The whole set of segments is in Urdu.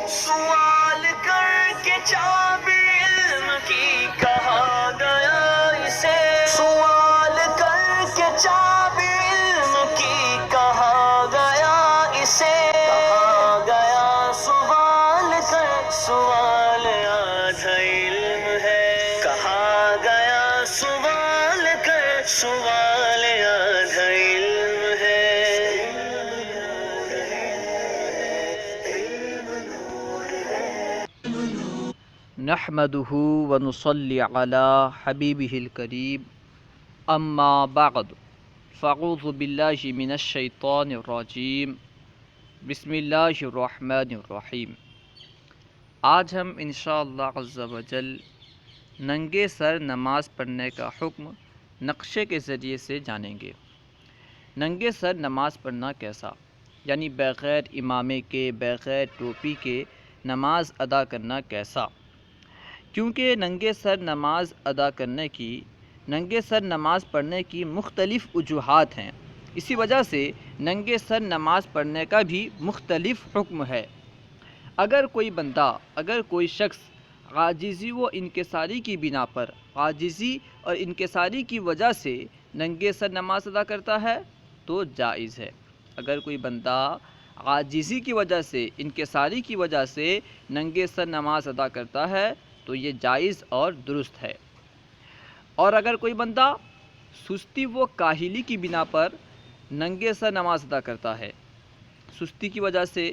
سوال کر کے چابی علم کی کہا گیا اسے، سوال کر کے چابی علم کی کہا گیا اسے، کہا گیا سوال کر، سوال آدھا علم ہے، کہا گیا سوال کر، سوال آدھا علم ہے۔ نحمده ونصلي على حبيبه الكريم اما بعد فاعوذ بالله من الشيطان الرجيم بسم اللہ الرحمن الرحیم۔ آج ہم انشاءاللہ عز و جل ننگے سر نماز پڑھنے کا حکم نقشے کے ذریعے سے جانیں گے۔ ننگے سر نماز پڑھنا کیسا، یعنی بغیر امامے کے، بغیر ٹوپی کے نماز ادا کرنا کیسا؟ کیونکہ ننگے سر نماز ادا کرنے کی، ننگے سر نماز پڑھنے کی مختلف وجوہات ہیں، اسی وجہ سے ننگے سر نماز پڑھنے کا بھی مختلف حکم ہے۔ اگر کوئی بندہ، اگر کوئی شخص عاجزی و انکساری کی بنا پر، عاجزی اور انکساری کی وجہ سے ننگے سر نماز ادا کرتا ہے تو جائز ہے۔ اگر کوئی بندہ عاجزی کی وجہ سے، انکساری کی وجہ سے ننگے سر نماز ادا کرتا ہے تو یہ جائز اور درست ہے۔ اور اگر کوئی بندہ سستی و کاہلی کی بنا پر ننگے سر نماز ادا کرتا ہے، سستی کی وجہ سے،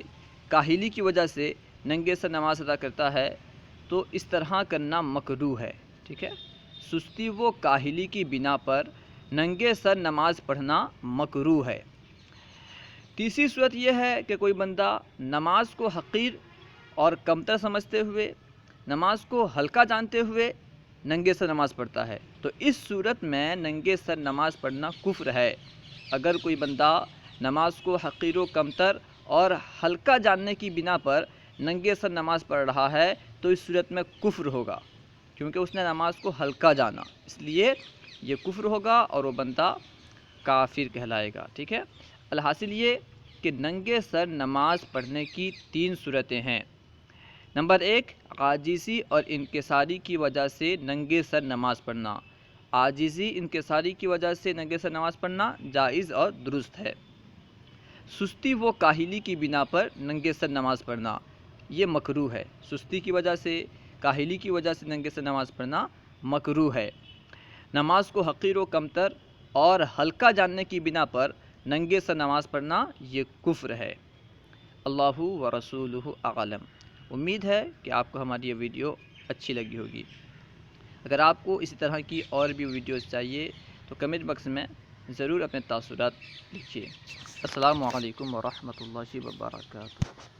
کاہلی کی وجہ سے ننگے سر نماز ادا کرتا ہے تو اس طرح کرنا مکروہ ہے، ٹھیک ہے؟ سستی و کاہلی کی بنا پر ننگے سر نماز پڑھنا مکروہ ہے۔ تیسری صورت یہ ہے کہ کوئی بندہ نماز کو حقیر اور کمتر سمجھتے ہوئے، نماز کو ہلکا جانتے ہوئے ننگے سر نماز پڑھتا ہے، تو اس صورت میں ننگے سر نماز پڑھنا کفر ہے۔ اگر کوئی بندہ نماز کو حقیر و کمتر اور ہلکا جاننے کی بنا پر ننگے سر نماز پڑھ رہا ہے تو اس صورت میں کفر ہوگا، کیونکہ اس نے نماز کو ہلکا جانا، اس لیے یہ کفر ہوگا اور وہ بندہ کافر کہلائے گا، ٹھیک ہے؟ الحاصل یہ کہ ننگے سر نماز پڑھنے کی 3 صورتیں ہیں۔ نمبر 1، عاجزی اور انکساری کی وجہ سے ننگے سر نماز پڑھنا۔ عاجزی، انکساری کی وجہ سے ننگے سر نماز پڑھنا جائز اور درست ہے۔ سستی و کاہلی کی بنا پر ننگے سر نماز پڑھنا یہ مکروہ ہے۔ سستی کی وجہ سے، کاہلی کی وجہ سے ننگے سر نماز پڑھنا مکروہ ہے۔ نماز کو حقیر و کمتر اور ہلکا جاننے کی بنا پر ننگے سر نماز پڑھنا یہ کفر ہے۔ اللہ و رسولہ اعلم۔ امید ہے کہ آپ کو ہماری یہ ویڈیو اچھی لگی ہوگی۔ اگر آپ کو اسی طرح کی اور بھی ویڈیوز چاہیے تو کمنٹ باکس میں ضرور اپنے تاثرات لکھیے۔ السلام علیکم ورحمۃ اللہ وبرکاتہ۔